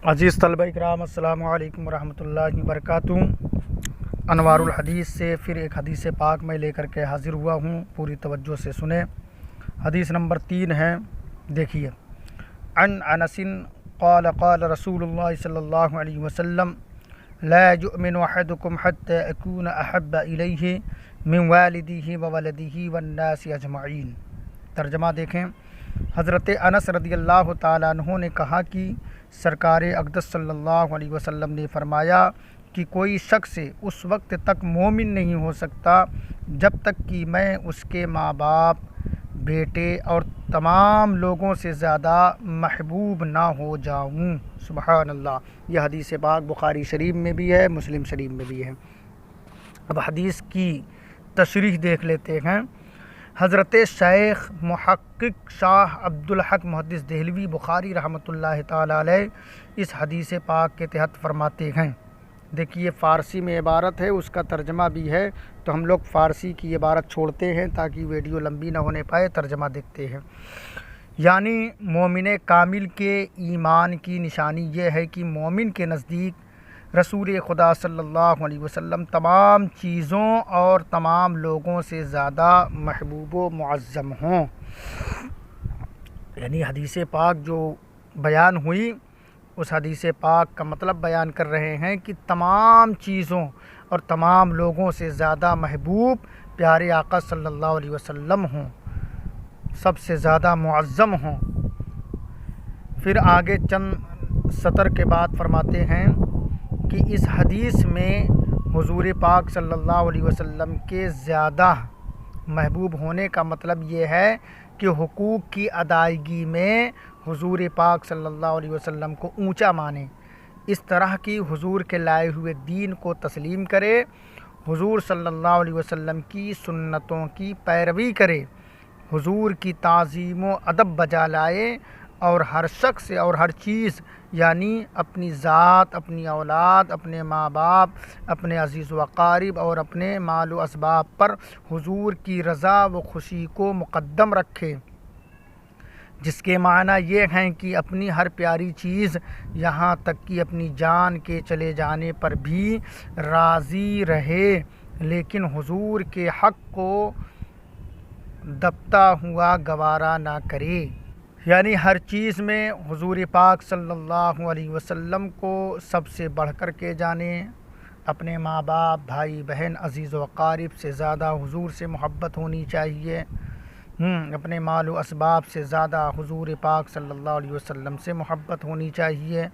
عزیز طلبہ اکرام، السلام علیکم ورحمۃ اللہ وبرکاتہ۔ انوار الحدیث سے پھر ایک حدیث پاک میں لے کر کے حاضر ہوا ہوں، پوری توجہ سے سنیں۔ حدیث نمبر 3 ہے، دیکھیے۔ عن انس قال قال رسول اللہ صلی اللہ علیہ وسلم لا یؤمن احدکم حتی اکون احب الیہ من والدہ وولدہ والناس اجمعین۔ ترجمہ دیکھیں۔ حضرت انس رضی اللہ تعالیٰ عنہ نے کہا کہ سرکار اقدس صلی اللہ علیہ وسلم نے فرمایا کہ کوئی شخص اس وقت تک مومن نہیں ہو سکتا جب تک کہ میں اس کے ماں باپ، بیٹے اور تمام لوگوں سے زیادہ محبوب نہ ہو جاؤں۔ سبحان اللہ۔ یہ حدیث پاک بخاری شریف میں بھی ہے، مسلم شریف میں بھی ہے۔ اب حدیث کی تشریح دیکھ لیتے ہیں۔ حضرت شیخ محقق شاہ عبدالحق محدث دہلوی بخاری رحمۃ اللہ تعالی علیہ اس حدیث پاک کے تحت فرماتے ہیں، دیکھیے فارسی میں عبارت ہے، اس کا ترجمہ بھی ہے، تو ہم لوگ فارسی کی عبارت چھوڑتے ہیں تاکہ ویڈیو لمبی نہ ہونے پائے، ترجمہ دیکھتے ہیں۔ یعنی مومن کامل کے ایمان کی نشانی یہ ہے کہ مومن کے نزدیک رسول خدا صلی اللہ علیہ وسلم تمام چیزوں اور تمام لوگوں سے زیادہ محبوب و معظم ہوں۔ یعنی حدیث پاک جو بیان ہوئی، اس حدیث پاک کا مطلب بیان کر رہے ہیں کہ تمام چیزوں اور تمام لوگوں سے زیادہ محبوب پیارے آقا صلی اللہ علیہ وسلم ہوں، سب سے زیادہ معظم ہوں۔ پھر آگے چند سطر کے بعد فرماتے ہیں کہ اس حدیث میں حضور پاک صلی اللہ علیہ وسلم کے زیادہ محبوب ہونے کا مطلب یہ ہے کہ حقوق کی ادائیگی میں حضور پاک صلی اللہ علیہ وسلم کو اونچا مانے، اس طرح کی حضور کے لائے ہوئے دین کو تسلیم کرے، حضور صلی اللہ علیہ وسلم کی سنتوں کی پیروی کرے، حضور کی تعظیم و ادب بجا لائے، اور ہر شخص اور ہر چیز یعنی اپنی ذات، اپنی اولاد، اپنے ماں باپ، اپنے عزیز و اقارب اور اپنے مال و اسباب پر حضور کی رضا و خوشی کو مقدم رکھے، جس کے معنی یہ ہیں کہ اپنی ہر پیاری چیز، یہاں تک کہ اپنی جان کے چلے جانے پر بھی راضی رہے، لیکن حضور کے حق کو دبتا ہوا گوارا نہ کرے۔ یعنی ہر چیز میں حضور پاک صلی اللہ علیہ وسلم کو سب سے بڑھ کر کے جانے، اپنے ماں باپ، بھائی بہن، عزیز و اقارب سے زیادہ حضور سے محبت ہونی چاہیے، اپنے مال و اسباب سے زیادہ حضور پاک صلی اللہ علیہ وسلم سے محبت ہونی چاہیے،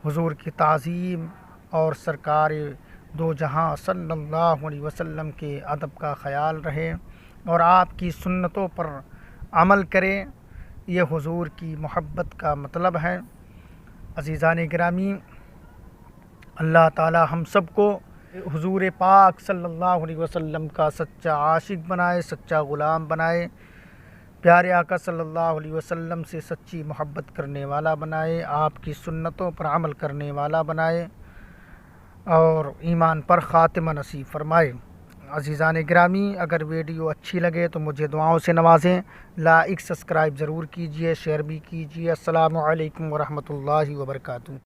حضور کی تعظیم اور سرکار دو جہاں صلی اللہ علیہ وسلم کے ادب کا خیال رہے اور آپ کی سنتوں پر عمل کرے، یہ حضور کی محبت کا مطلب ہے۔ عزیزان گرامی، اللہ تعالی ہم سب کو حضور پاک صلی اللہ علیہ وسلم کا سچا عاشق بنائے، سچا غلام بنائے، پیارے آقا صلی اللہ علیہ وسلم سے سچی محبت کرنے والا بنائے، آپ کی سنتوں پر عمل کرنے والا بنائے اور ایمان پر خاتمہ نصیب فرمائے۔ عزیزان گرامی، اگر ویڈیو اچھی لگے تو مجھے دعاؤں سے نوازیں، لائک سبسکرائب ضرور کیجئے، شیئر بھی کیجئے۔ السلام علیکم ورحمۃ اللہ وبرکاتہ۔